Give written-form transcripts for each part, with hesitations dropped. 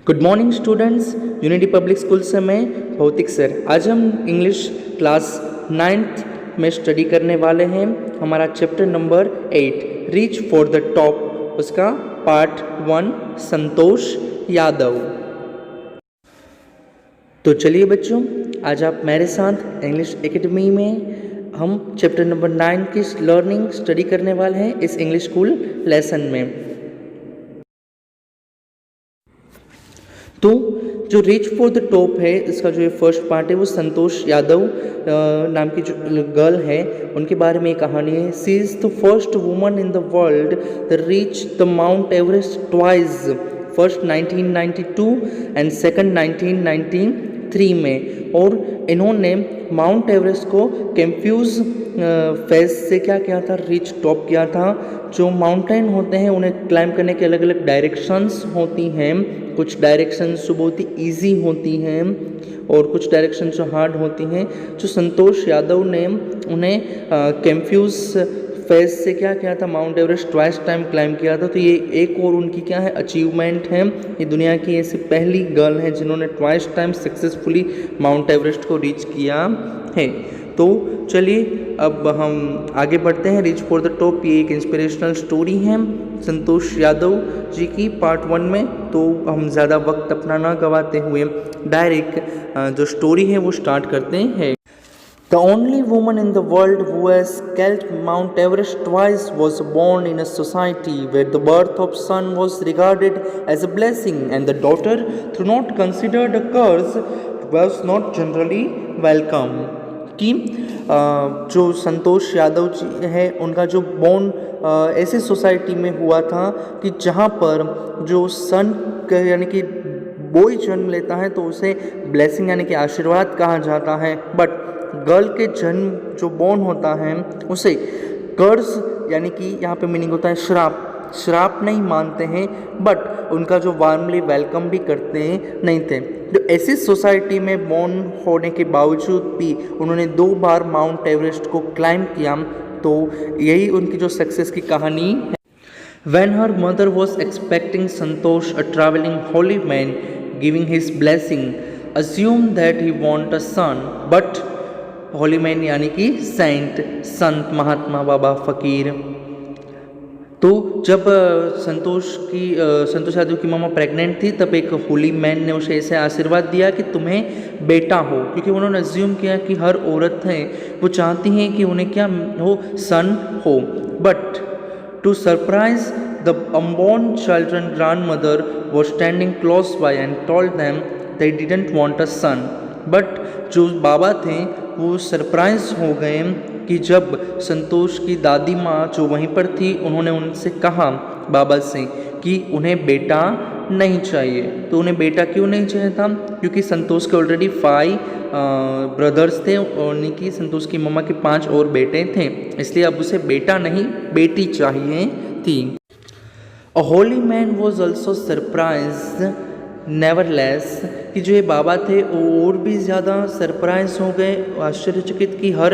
Good morning students, unity public school से मैं भौतिक सर। आज हम इंग्लिश क्लास 9th में स्टडी करने वाले हैं। हमारा chapter number 8 reach for the top, उसका पार्ट 1 संतोष यादव। तो चलिए बच्चों, आज आप मेरे साथ इंग्लिश एकेडमी में हम चैप्टर नंबर 9 की लर्निंग स्टडी करने वाले हैं इस इंग्लिश स्कूल लेसन में। तो जो रीच फॉर द टॉप है, इसका जो फर्स्ट पार्ट है वो संतोष यादव नाम की जो गर्ल है उनके बारे में कहानी है। She is the first woman in the world the reach the Mount Everest twice, first 1992 and second 1993 में। और इन्होंने माउंट एवरेस्ट को कंफ्यूज फेज से क्या किया था, रीच टॉप किया था। जो माउंटेन होते हैं उन्हें क्लाइंब करने के अलग अलग डायरेक्शंस होती हैं। कुछ डायरेक्शंस जो बहुत ही ईजी होती हैं और कुछ डायरेक्शन जो हार्ड होती हैं। जो संतोष यादव ने उन्हें कंफ्यूज फेज से क्या किया था, mount Everest twice time climb किया था। तो ये एक और उनकी क्या है, अचीवमेंट है। ये दुनिया की ऐसी पहली गर्ल है जिन्होंने twice time successfully mount Everest को रीच किया है। तो चलिए अब हम आगे बढ़ते हैं। रीच फॉर द टॉप ये एक इंस्पिरेशनल स्टोरी है संतोष यादव जी की पार्ट 1 में। तो हम ज़्यादा वक्त अपना ना गवाते हुए डायरेक्ट जो स्टोरी है वो स्टार्ट करते हैं। The only woman in the world who has scaled Mount Everest twice was born in a society where the birth of son was regarded as a blessing and the daughter, though not considered a curse, was not generally welcome. कि जो संतोष यादव जी है उनका जो born ऐसी society में हुआ था कि जहाँ पर जो सन यानी कि बॉय जन्म लेता है तो उसे ब्लेसिंग यानी कि आशीर्वाद कहा जाता है। बट गर्ल के जन्म जो बॉर्न होता है उसे कर्ज यानी कि यहाँ पे मीनिंग होता है श्राप नहीं मानते हैं। बट उनका जो वार्मली वेलकम भी करते हैं नहीं थे। जो ऐसी सोसाइटी में बॉर्न होने के बावजूद भी उन्होंने 2 बार माउंट एवरेस्ट को क्लाइंब किया। तो यही उनकी जो सक्सेस की कहानी है। When her mother was expecting Santosh, a traveling holy man, giving his blessing, assumed that he want a son, but Holi man यानी कि सेंट, संत, महात्मा, बाबा, फकीर। तो जब संतोष यादव की मामा प्रेग्नेंट थी तब एक होली मैन ने उसे ऐसे आशीर्वाद दिया कि तुम्हें बेटा हो, क्योंकि उन्होंने अज्यूम किया कि हर औरत है वो चाहती हैं कि उन्हें क्या हो, सन हो। But to surprise the unborn children, grandmother was standing close by and told them they didn't want a son. But जो बाबा थे वो सरप्राइज हो गए कि जब संतोष की दादी माँ जो वहीं पर थी उन्होंने उनसे कहा बाबा से कि उन्हें बेटा नहीं चाहिए। तो उन्हें बेटा क्यों नहीं चाहिए था, क्योंकि संतोष के ऑलरेडी 5 ब्रदर्स थे और उनकी संतोष की मम्मा के 5 और बेटे थे, इसलिए अब उसे बेटा नहीं बेटी चाहिए थी। A holy man was also surprise nevertheless, कि जो ये बाबा थे वो और भी ज़्यादा सरप्राइज हो गए, आश्चर्यचकित कि हर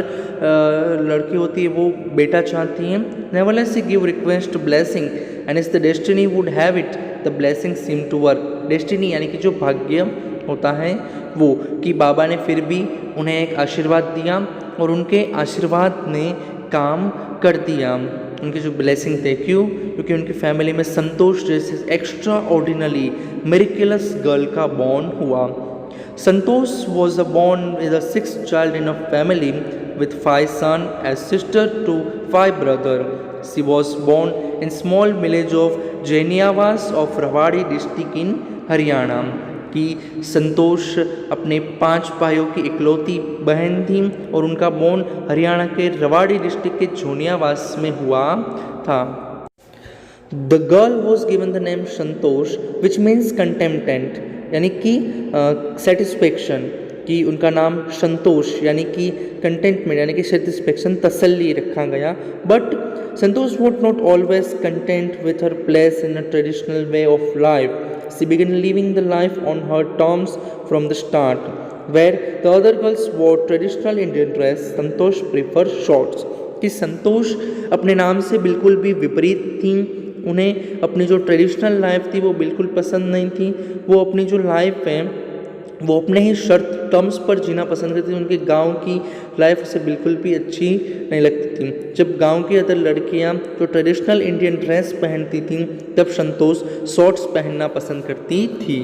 लड़की होती है वो बेटा चाहती हैं। Nevertheless he give request blessing and is the destiny would have it the blessing seem to work. Destiny यानी कि जो भाग्य होता है वो, कि बाबा ने फिर भी उन्हें एक आशीर्वाद दिया और उनके आशीर्वाद ने काम कर दिया, उनके जो ब्लेसिंग थे। क्यों? क्योंकि उनकी फैमिली में संतोष जैसे एक्स्ट्रा ऑर्डिनरी मिरेकलस गर्ल का बॉर्न हुआ। Santosh was a born with the 6th child in a family with 5 son as sister to 5 brother. She was born in small village of Jainiyawas of Rewari district in Haryana. कि संतोष अपने 5 भाइयों की इकलौती बहन थी और उनका बॉर्न हरियाणा के रेवाड़ी डिस्ट्रिक्ट के जोनियावास में हुआ था। The girl was given the name Santosh which means contentment, यानी कि सेटिस्फेक्शन, कि उनका नाम संतोष यानी कि कंटेंटमेंट यानी कि सेटिस्फेक्शन, तसल्ली रखा गया। But Santosh was not always content with her place in a traditional way of life. She began living the life on her terms from the start. Where the other girls wore traditional Indian dress, Santosh preferred shorts। कि संतोष अपने नाम से बिल्कुल भी विपरीत थी। उन्हें अपनी जो ट्रेडिशनल लाइफ थी वो बिल्कुल पसंद नहीं थी। वो अपनी जो लाइफ है वो अपने ही शर्त टर्म्स पर जीना पसंद करती थी। उनके गांव की लाइफ उसे बिल्कुल भी अच्छी नहीं लगती थी। जब गांव की अदर लड़कियां जो ट्रेडिशनल इंडियन ड्रेस पहनती थीं तब संतोष शॉर्ट्स पहनना पसंद करती थी।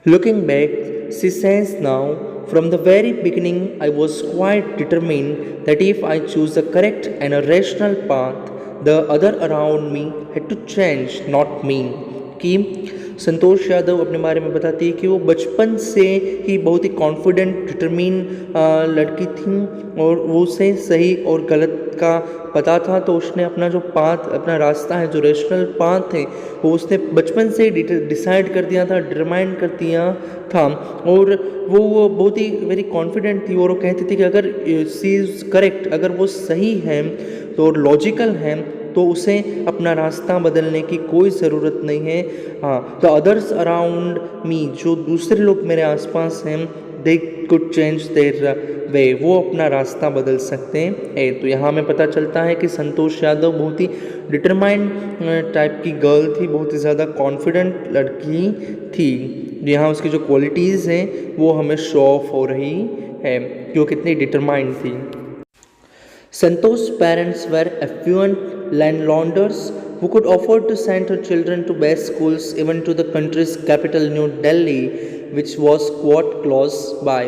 Looking back, she says now, from the very beginning, I was quite determined that if I choose a correct and a rational path, the other around me had to change, not me. कि संतोष यादव अपने बारे में बताती है कि वो बचपन से ही बहुत ही कॉन्फिडेंट डिटरमिन लड़की थी और वो उसे सही और गलत का पता था। तो उसने अपना जो पाथ, अपना रास्ता है, जो रेशनल पाथ है, वो उसने बचपन से डिसाइड कर दिया था, डिटरमाइन कर दिया था। और वो बहुत ही वेरी कॉन्फिडेंट थी और वो कहती थी कि अगर सी इज़ करेक्ट, अगर वो सही है तो लॉजिकल है तो उसे अपना रास्ता बदलने की कोई ज़रूरत नहीं है। हाँ, द अदर्स अराउंड मी, जो दूसरे लोग मेरे आसपास हैं, they could change their way, वो अपना रास्ता बदल सकते हैं। तो यहाँ हमें पता चलता है कि संतोष यादव बहुत ही डिटरमाइंड टाइप की गर्ल थी, बहुत ही ज़्यादा कॉन्फिडेंट लड़की थी। यहाँ उसकी जो क्वालिटीज़ हैं वो हमें शो ऑफ हो रही है कि वो कितनी डिटरमाइंड थी। Santosh's parents were affluent landlords who could afford to send her children to best schools, even to the country's capital New Delhi, which was quite close by.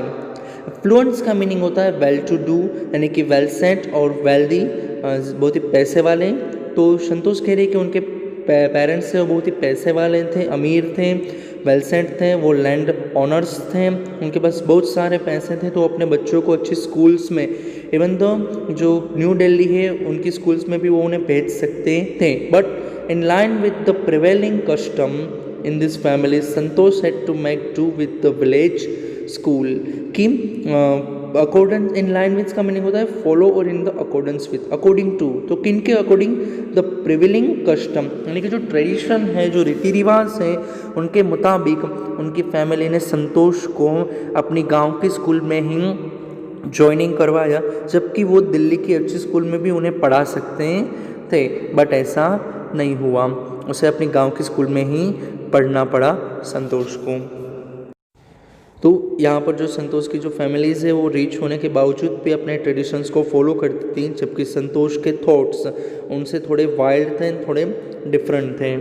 Affluence का meaning होता है वेल टू डू, यानी कि well set और wealthy, बहुत ही पैसे वाले। तो संतोष कह रही कि उनके पेरेंट्स थे वो बहुत ही पैसे वाले थे, अमीर थे, वेल सेट थे, वो लैंड ऑनर्स थे, उनके पास बहुत सारे पैसे थे। तो अपने बच्चों को अच्छी स्कूल्स में, इवन दो जो न्यू दिल्ली है उनकी स्कूल्स में भी वो उन्हें भेज सकते थे। But in line with the prevailing custom in this family, Santosh had to make do with the village school. कि अकॉर्डेंस, इन लाइन विद का मीनिंग होता है फॉलो और in the accordance with, according to. तो किन के अकॉर्डिंग? द प्रिवेलिंग कस्टम, यानी कि जो ट्रेडिशन है, जो रीति रिवाज है, उनके मुताबिक उनकी फैमिली ने संतोष को अपनी गांव की स्कूल में ही ज्वाइनिंग करवाया, जबकि वो दिल्ली की अच्छी स्कूल में भी उन्हें पढ़ा सकते थे। बट ऐसा नहीं हुआ, उसे अपनी गांव की स्कूल में ही पढ़ना पड़ा संतोष को। तो यहाँ पर जो संतोष की जो फैमिलीज़ है वो रिच होने के बावजूद भी अपने ट्रेडिशंस को फॉलो करती थी, जबकि संतोष के थॉट्स उनसे थोड़े वाइल्ड थे, थोड़े डिफरेंट थे।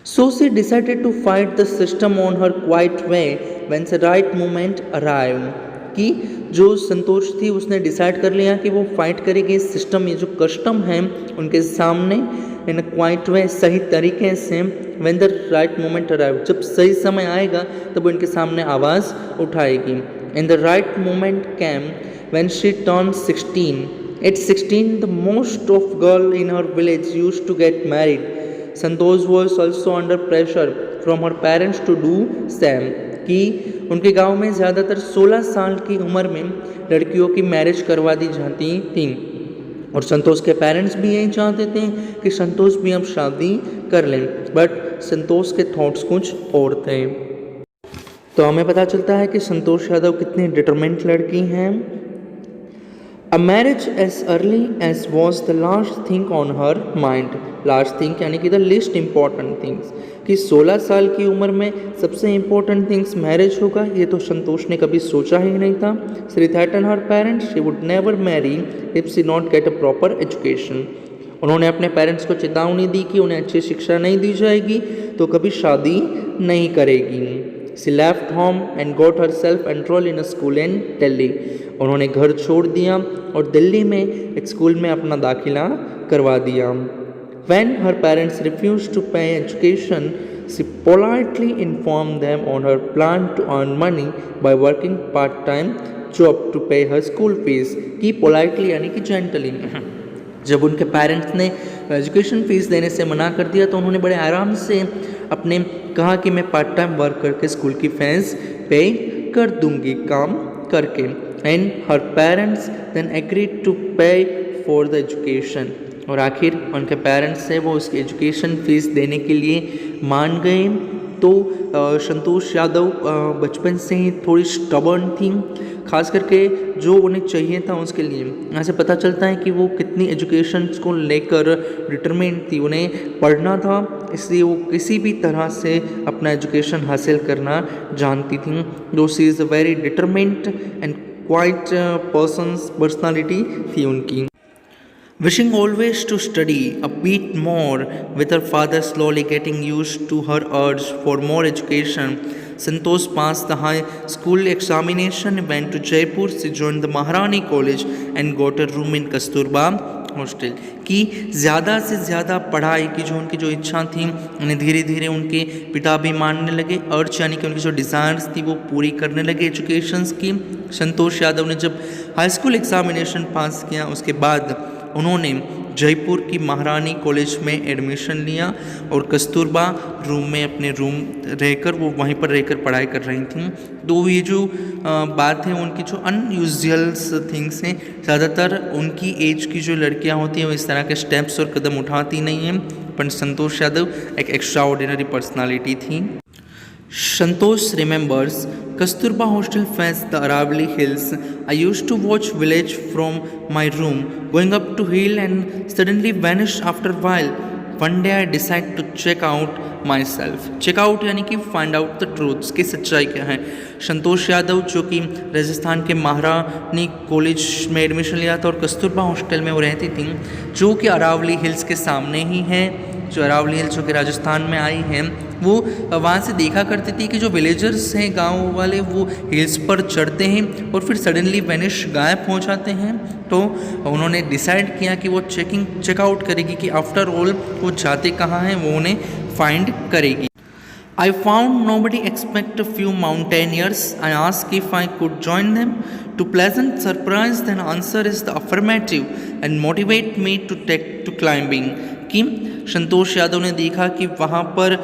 So she decided to fight the system on her quiet way when the right moment arrived. कि जो संतोष थी उसने डिसाइड कर लिया कि वो फाइट करेगी इस सिस्टम, ये जो कस्टम है उनके सामने इन क्वाइट वे, सही तरीके से। When the right moment arrive, जब सही समय आएगा तब वो इनके सामने आवाज़ उठाएगी। In the right moment came when she turn 16. At 16, the most of girl in her village used to get married. Santosh was also under pressure from her parents to do same. कि उनके गांव में ज़्यादातर 16 साल की उम्र में लड़कियों की मैरिज करवा दी जाती थी और संतोष के पेरेंट्स भी यही चाहते थे कि संतोष भी अब शादी कर लें। बट संतोष के थॉट्स कुछ और थे। तो हमें पता चलता है कि संतोष यादव कितनी डिटरमेंट लड़की हैं। A marriage as early as was the last thing on her mind. Last thing यानी कि the least important things, कि 16 साल की उम्र में सबसे इम्पोर्टेंट थिंग्स मैरिज होगा, ये तो संतोष ने कभी सोचा ही नहीं था। She threatened her parents she would never marry if she not get a proper education. उन्होंने अपने पेरेंट्स को चेतावनी दी कि उन्हें अच्छी शिक्षा नहीं दी जाएगी तो कभी शादी नहीं करेगी। She left home and got herself enrolled in a school in Delhi. उन्होंने घर छोड़ दिया और दिल्ली में एक स्कूल में अपना दाखिला करवा दिया। When her parents refused to pay education, she politely informed them on her plan to earn money by working part-time job to pay her school fees. कि politely यानी कि gently, जब उनके पेरेंट्स ने एजुकेशन फ़ीस देने से मना कर दिया तो उन्होंने बड़े आराम से अपने कहा कि मैं पार्ट टाइम वर्क करके स्कूल की फीस पे कर दूंगी, काम करके। And her parents then agreed to pay for the education, और आखिर उनके पेरेंट्स से वो उसकी एजुकेशन फ़ीस देने के लिए मान गए। तो संतोष यादव बचपन से ही थोड़ी स्टबर्न थी, खास करके जो उन्हें चाहिए था उसके लिए। यहाँ से पता चलता है कि वो कितनी एजुकेशन को लेकर डिटरमिन्ड थी, उन्हें पढ़ना था, इसलिए वो किसी भी तरह से अपना एजुकेशन हासिल करना जानती थी। जो she is a very determined and quite personality थी उनकी। Wishing always to study a bit more, with her father slowly getting used to her urge for more education, Santosh passed the high school examination, went to Jaipur, she joined the Maharani College and got a room in Kasturba hostel की। ज़्यादा से ज़्यादा पढ़ाई की जो उनकी जो इच्छा थी उन्हें धीरे धीरे उनके पिता भी मानने लगे, अर्ज यानी कि उनकी जो डिज़ायर्स थी वो पूरी करने लगे एजुकेशंस की। संतोष यादव ने जब हाई स्कूल एग्ज़ामिनेशन पास किया उसके बाद उन्होंने जयपुर की महारानी कॉलेज में एडमिशन लिया और कस्तूरबा रूम में अपने रूम रहकर वो वहीं पर रहकर पढ़ाई कर रही थी। तो ये जो बात है उनकी जो अनयूजुअल्स थिंग्स हैं, ज़्यादातर उनकी एज की जो लड़कियां होती हैं वो इस तरह के स्टेप्स और कदम उठाती नहीं हैं, पर संतोष यादव एक एक्स्ट्रा ऑर्डिनरी पर्सनालिटी थी। Santosh remembers Kasturba hostel faced the Aravali hills. I used to watch village from my room, going up to hill and suddenly vanished after a while. One day I decided to check out myself. Check out यानी कि find out the truths, कि सच्चाई क्या है। संतोष यादव जो कि राजस्थान के महारानी कॉलेज में एडमिशन लिया था और कस्तूरबा हॉस्टल में वो रहती थी, जो कि अरावली हिल्स के सामने ही है। जो अरावली हिल्स जो कि राजस्थान में आई हैं, वो वहाँ से देखा करती थी कि जो विलेजर्स हैं गांव वाले वो हिल्स पर चढ़ते हैं और फिर सडनली वेनिश गायब हो जाते हैं। तो उन्होंने डिसाइड किया कि वो चेकआउट करेगी कि आफ्टर ऑल वो जाते कहाँ हैं, वो उन्हें फाइंड करेगी। I found nobody except a few mountaineers. I asked if I could join them. To pleasant surprise, the answer is the affirmative and motivate me to take to climbing. कि संतोष यादव ने देखा कि वहाँ पर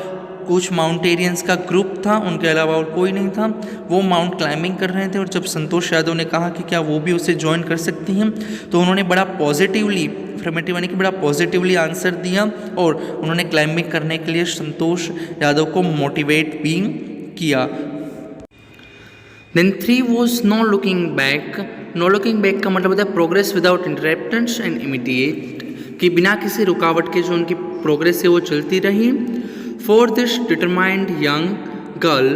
कुछ माउंटेरियंस का ग्रुप था, उनके अलावा और कोई नहीं था, वो माउंट क्लाइंबिंग कर रहे थे। और जब संतोष यादव ने कहा कि क्या वो भी उसे ज्वाइन कर सकती हैं, तो उन्होंने बड़ा पॉजिटिवली अफर्मेटिव यानी कि बड़ा पॉजिटिवली आंसर दिया और उन्होंने क्लाइंबिंग करने के लिए संतोष यादव को मोटिवेट भी किया। Then 3 was no looking back. No looking back का मतलब होता है progress without interruptance and immediate, कि बिना किसी रुकावट के जो उनकी प्रोग्रेस है वो चलती रही। For this determined young girl,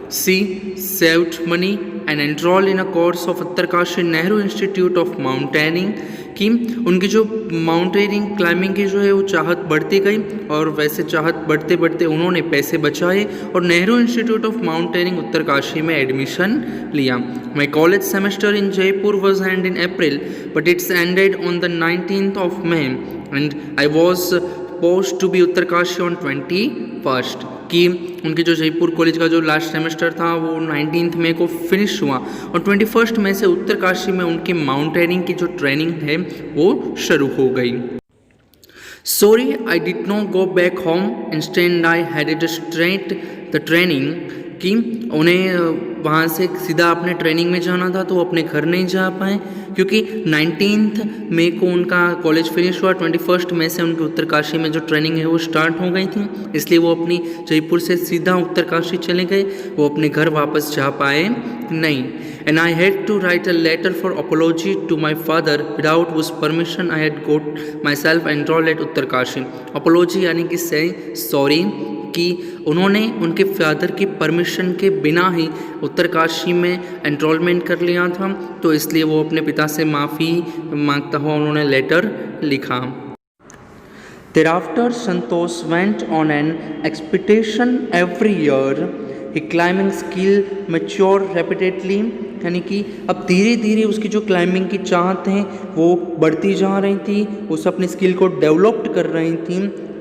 she saved money and enrolled in a course of Uttarkashi Nehru institute of mountaineering, कि उनकी जो माउंटेनिंग क्लाइंबिंग की जो है वो चाहत बढ़ती गई और वैसे चाहत बढ़ते बढ़ते उन्होंने पैसे बचाए और Nehru institute of mountaineering Uttarkashi में एडमिशन लिया। My college semester in Jaipur was and in April but it's ended on the 19th of May and I was post to be Uttarkashi on 21st, कि उनके जो जयपुर कॉलेज का जो लास्ट सेमेस्टर था वो 19 मई को फिनिश हुआ और 21 मई से उत्तरकाशी में उनकी माउंटेनिंग की जो ट्रेनिंग है वो शुरू हो गई। Sorry I did not go back home, instead I headed straight the training, कि उन्हें वहाँ से सीधा अपने ट्रेनिंग में जाना था तो वो अपने घर नहीं जा पाए, क्योंकि 19 मई को उनका कॉलेज फिनिश हुआ, 21 मई से उनकी उत्तरकाशी में जो ट्रेनिंग है वो स्टार्ट हो गई थी, इसलिए वो अपनी जयपुर से सीधा उत्तरकाशी चले गए, वो अपने घर वापस जा पाए नहीं। And I had to write a letter for apology to my father, without whose permission I had got myself enrolled at Uttarkashi. Apology यानी कि से सॉरी, कि उन्होंने उनके फादर की परमिशन के बिना ही उत्तरकाशी में एनरोलमेंट कर लिया था, तो इसलिए वो अपने पिता से माफ़ी मांगता हुआ उन्होंने लेटर लिखा। Thereafter, Santosh went on an expedition every year. His climbing skill matured rapidly, यानी कि अब धीरे धीरे उसकी जो क्लाइंबिंग की चाहत है वो बढ़ती जा रही थी, उस अपनी स्किल को डेवलप्ड कर रही थी।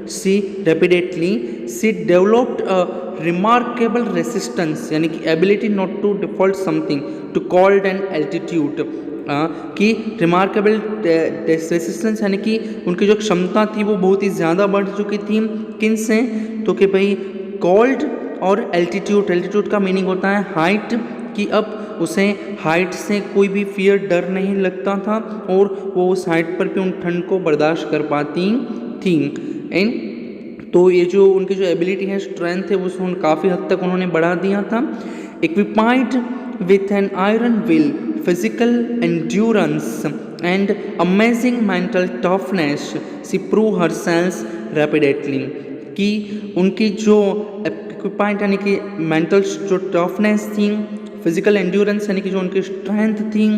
She developed a remarkable resistance, यानी कि ability not to default something to cold and altitude, कि रिमार्केबल रेसिस्टेंस यानी कि उनकी जो क्षमता थी वो बहुत ही ज़्यादा बढ़ चुकी थी। किन से? तो कि भाई कोल्ड और एल्टीट्यूड। एल्टीट्यूड का मीनिंग होता है हाइट, कि अब उसे हाइट से कोई भी फियर डर नहीं लगता था और वो उस हाइट पर भी उन ठंड को बर्दाश्त कर पाती थी। एंड तो ये जो उनकी जो एबिलिटी है, स्ट्रेंथ है, वो काफ़ी हद तक उन्होंने बढ़ा दिया था। Equipped with an iron will, physical endurance and amazing mental toughness, she prove her self repeatedly. कि उनकी जो इक्विपाइड यानी कि मेंटल जो टफनेस थी, फिजिकल एंड्योरेंस यानी कि जो उनकी स्ट्रेंथ थी,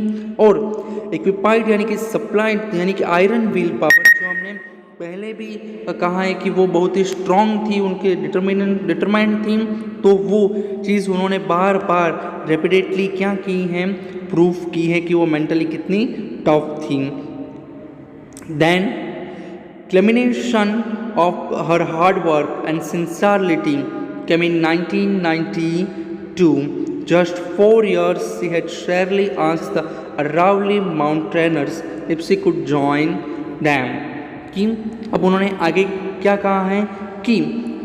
और इक्विपाइड यानी कि सप्लाइड यानी कि आयरन विल पावर, जो हमने पहले भी कहा है कि वो बहुत ही स्ट्रांग थी, उनके डिटरमाइंड थी। तो वो चीज़ उन्होंने बार बार रेपिडेटली क्या की है, प्रूफ की है कि वो मेंटली कितनी टफ थी। Then culmination of her hard work and sincerity came in 1992. Just 4 years she had sharely asked the Aravalli mountaineers if she could join them. कि अब उन्होंने आगे क्या कहा है कि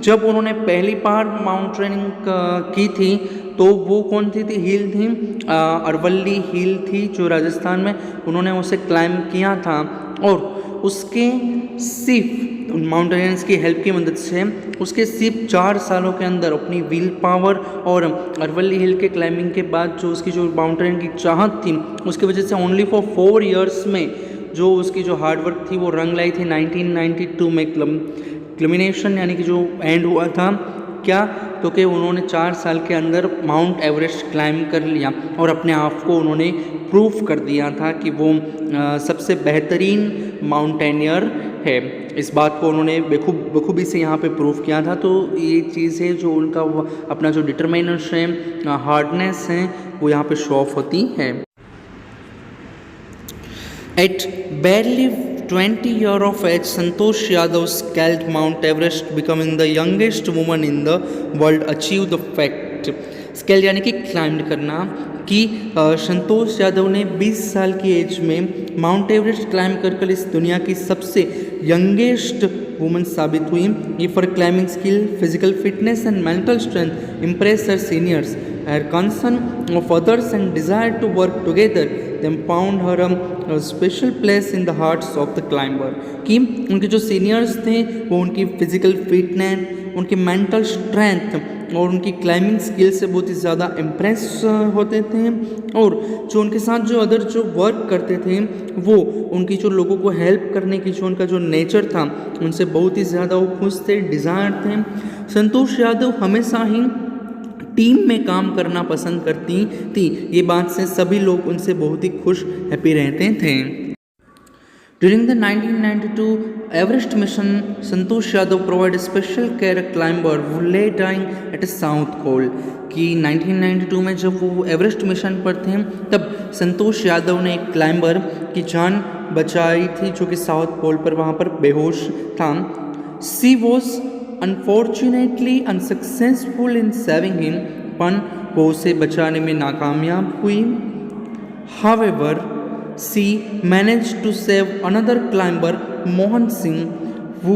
जब उन्होंने पहली बार माउंटेनिंग की थी तो वो कौन सी थी, हिल थी, अरवल्ली हिल थी जो राजस्थान में, उन्होंने उसे क्लाइंब किया था। और उसके सिर्फ उन माउंटेनियर्स की हेल्प की मदद से उसके सिर्फ 4 सालों के अंदर अपनी व्हील पावर और अरवल्ली हिल के क्लाइंबिंग के बाद जो उसकी जो माउंटेनियरिंग की चाहत थी, उसकी वजह से ओनली फॉर 4 इयर्स में जो उसकी जो हार्डवर्क थी वो रंग लाई थी। 1992 में क्लमिनेशन यानी कि जो एंड हुआ था क्या, तो कि उन्होंने 4 साल के अंदर माउंट एवरेस्ट क्लाइंब कर लिया और अपने आप को उन्होंने प्रूफ कर दिया था कि वो सबसे बेहतरीन माउंटेनियर है। इस बात को उन्होंने बखूबी से यहाँ पे प्रूफ किया था। तो ये चीज़ है जो उनका अपना जो डिटरमिनेशन है, हार्डनेस है, वो यहाँ पे शो ऑफ होती है। At barely 20 years of age, Santosh Yadav scaled Mount Everest, becoming the youngest woman in the world achieve the fact. Scale यानी कि क्लाइंब करना, कि संतोष यादव ने 20 साल की एज में माउंट एवरेस्ट क्लाइंब कर इस दुनिया की सबसे यंगेस्ट वुमन साबित हुई। ये for climbing skill, physical fitness and mental strength impress her seniors, her concern of others and desire to work together then found her a special place in the hearts of the climber. कि उनके जो seniors थे वो उनकी physical fitness, उनकी mental strength और उनकी climbing skill से बहुत ही ज़्यादा इम्प्रेस होते थे, और जो उनके साथ जो अदर जो वर्क करते थे वो उनकी जो लोगों को हेल्प करने की जो उनका जो नेचर था उनसे बहुत ही ज़्यादा वो खुश थे, डिज़ायर थे। संतोष यादव हमेशा ही टीम में काम करना पसंद करती थी, ये बात से सभी लोग उनसे बहुत ही खुश हैप्पी रहते थे। During the 1992 Everest mission, Santosh Yadav provided special care a climber who lay dying at a South Pole. कि 1992 में जब वो एवरेस्ट मिशन पर थे तब संतोष यादव ने एक क्लाइंबर की जान बचाई थी जो कि साउथ पोल पर वहाँ पर बेहोश था। She was unfortunately unsuccessful in saving him, पर वो उसे बचाने में नाकामयाब हुई। However, she managed to save another climber, Mohan Singh, who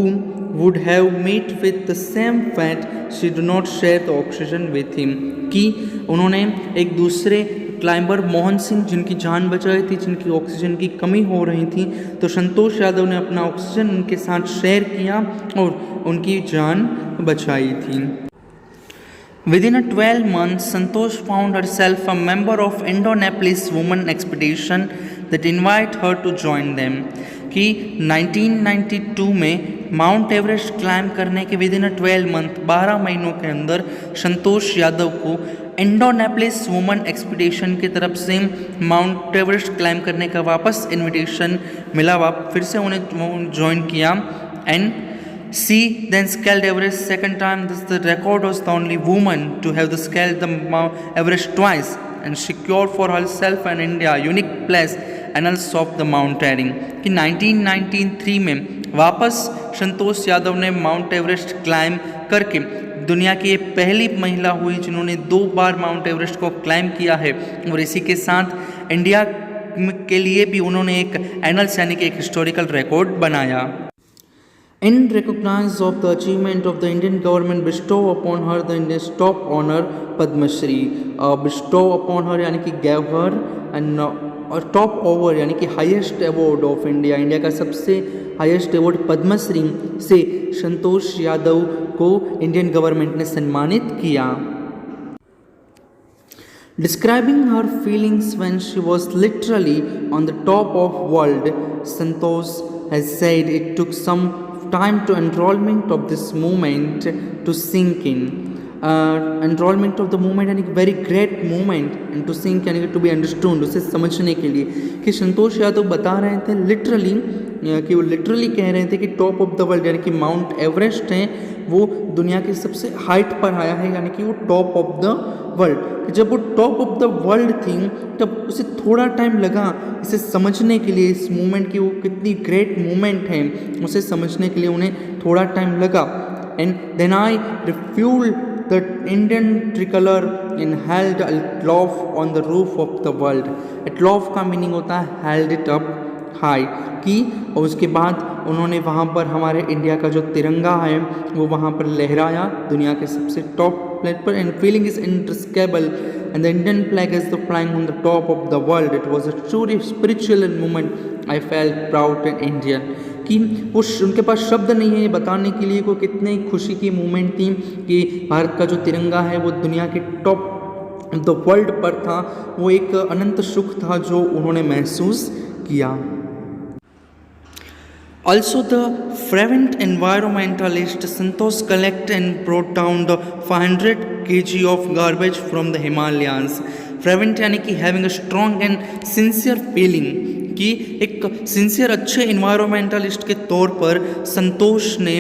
would have met with the same fate. She did not share the oxygen with him. कि उन्होंने एक दूसरे क्लाइंबर मोहन सिंह जिनकी जान बचाई थी, जिनकी ऑक्सीजन की कमी हो रही थी, तो संतोष यादव ने अपना ऑक्सीजन उनके साथ शेयर किया और उनकी जान बचाई थी। Within a 12 months, Santosh found herself a member of Indo-Nepalese women expedition that invite her to join them. कि 1992 में माउंट एवरेस्ट क्लाइंब करने के विदिन अ 12 मंथ 12 महीनों के अंदर संतोष यादव को इंडोनेपलिस वुमन एक्सपीडिशन की तरफ से माउंट एवरेस्ट क्लाइंब करने का वापस इनविटेशन मिला, फिर से उन्हें ज्वाइन किया। And she then scaled Everest second time. The record was the only woman to have scaled the Everest twice and secured for herself and India unique place annals of the mountaineering. कि 1993 में वापस संतोष यादव ने mount Everest climb करके दुनिया की ये पहली महिला हुई जिन्होंने 2 बार माउंट एवरेस्ट को क्लाइंब किया है, और इसी के साथ इंडिया के लिए भी उन्होंने एक एनल्स यानी कि एक हिस्टोरिकल रिकॉर्ड बनाया। In recognition of the achievement of the Indian government bestow upon her the India's top honor Padma Shri, bestow upon her यानी कि gave her and और टॉप ओवर यानी कि highest award of India, India का सबसे highest award Padmashri से संतोष यादव को Indian government ने सम्मानित किया। Describing her feelings when she was literally on the top of world, Santosh has said it took some time to enrollment of this moment to sink in. Enrollment of the moment यानी कि very great moment and to sink यानी कि to be understood, उसे समझने के लिए कि संतोष यादव बता रहे थे लिटरली कि वो लिटरली कह रहे थे कि टॉप ऑफ द वर्ल्ड यानी कि माउंट एवरेस्ट है वो दुनिया की सबसे हाइट पर आया है, यानी कि वो टॉप ऑफ द वर्ल्ड। जब वो टॉप ऑफ द वर्ल्ड थी तब उसे थोड़ा टाइम लगा इसे समझने के लिए, इस मूवमेंट की वो कितनी ग्रेट मूवमेंट है उसे समझने के लिए उन्हें थोड़ा टाइम लगा। And then I refuel the Indian tricolour in held aloft on the roof of the world. Aloft का मीनिंग होता है हेल्ड इट अप हाई की, और उसके बाद उन्होंने वहाँ पर हमारे इंडिया का जो तिरंगा है वो वहाँ पर लहराया दुनिया के सबसे टॉप प्लेट पर। And feeling is indescribable and the Indian flag is the flying on the top of the world, it was a truly spiritual moment, I felt proud and Indian. कि वो उनके पास शब्द नहीं है ये बताने के लिए को कितनी खुशी की मोमेंट थी कि भारत का जो तिरंगा है वो दुनिया के टॉप द वर्ल्ड पर था। वो एक अनंत सुख था जो उन्होंने महसूस किया। Also, the fervent environmentalist Santosh collected and brought down the 500 kg of garbage from the Himalayas. Fervent यानी कि having a strong and sincere feeling, कि एक सिंसियर अच्छे इन्वायरमेंटलिस्ट के तौर पर संतोष ने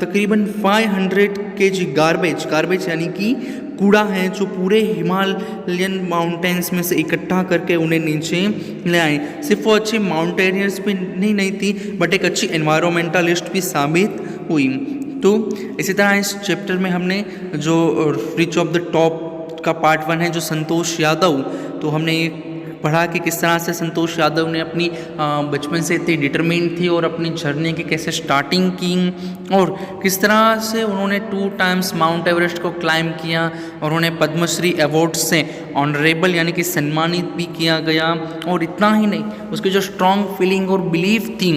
तकरीबन 500 kg गार्बेज यानी कि कूड़ा है जो पूरे हिमालयन माउंटेन्स में से इकट्ठा करके उन्हें नीचे ले आए। सिर्फ वो अच्छे माउंटेनियर्स भी नहीं थी बट एक अच्छी एनवायरमेंटलिस्ट भी साबित हुई। तो इसी तरह इस चैप्टर में हमने जो रिच ऑफ द टॉप का पार्ट 1 है जो संतोष यादव, तो हमने पढ़ा कि किस तरह से संतोष यादव ने अपनी बचपन से इतनी डिटरमिन्ड थी और अपनी जर्नी की कैसे स्टार्टिंग की और किस तरह से उन्होंने 2 टाइम्स माउंट एवरेस्ट को क्लाइम किया और उन्हें पद्मश्री अवार्ड से ऑनरेबल यानी कि सम्मानित भी किया गया। और इतना ही नहीं, उसकी जो स्ट्रॉन्ग फीलिंग और बिलीफ थी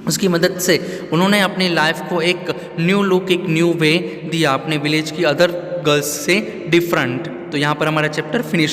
उसकी मदद से उन्होंने अपनी लाइफ को एक न्यू लुक, एक न्यू वे दिया अपने विलेज की अदर गर्ल्स से डिफरेंट। तो यहाँ पर हमारा चैप्टर फिनिश हो